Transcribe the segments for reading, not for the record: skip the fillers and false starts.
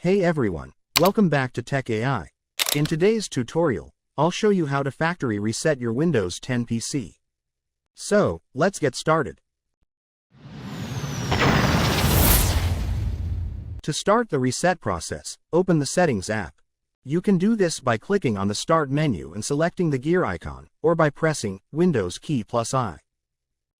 Hey everyone, welcome back to Tech AI. In today's tutorial, I'll show you how to factory reset your Windows 10 PC. So, let's get started. To start the reset process, open the Settings app. You can do this by clicking on the Start menu and selecting the gear icon, or by pressing Windows key +I.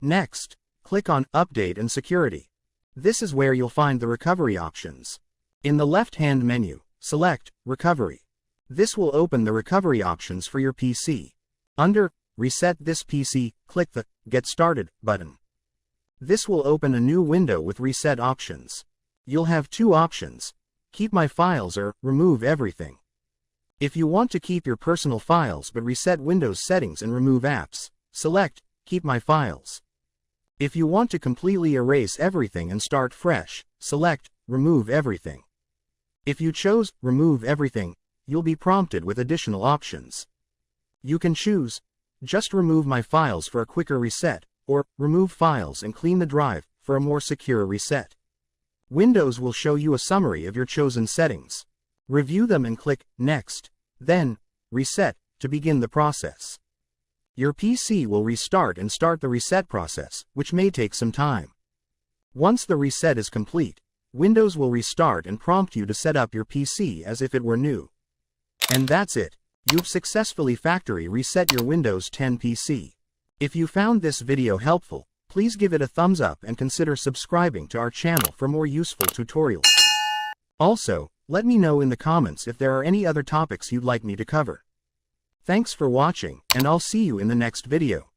Next, click on Update and Security. This is where you'll find the recovery options. In the left-hand menu, select Recovery. This will open the recovery options for your PC. Under Reset this PC, click the Get Started button. This will open a new window with reset options. You'll have two options: Keep My Files or Remove Everything. If you want to keep your personal files but reset Windows settings and remove apps, select Keep My Files. If you want to completely erase everything and start fresh, select Remove Everything. If you chose Remove Everything, you'll be prompted with additional options. You can choose Just Remove My Files for a quicker reset, or Remove Files and Clean the Drive for a more secure reset. Windows will show you a summary of your chosen settings. Review them and click Next, then Reset to begin the process. Your PC will restart and start the reset process, which may take some time. Once the reset is complete, Windows will restart and prompt you to set up your PC as if it were new. And that's it. You've successfully factory reset your Windows 10 PC. If you found this video helpful, please give it a thumbs up and consider subscribing to our channel for more useful tutorials. Also, let me know in the comments if there are any other topics you'd like me to cover. Thanks for watching, and I'll see you in the next video.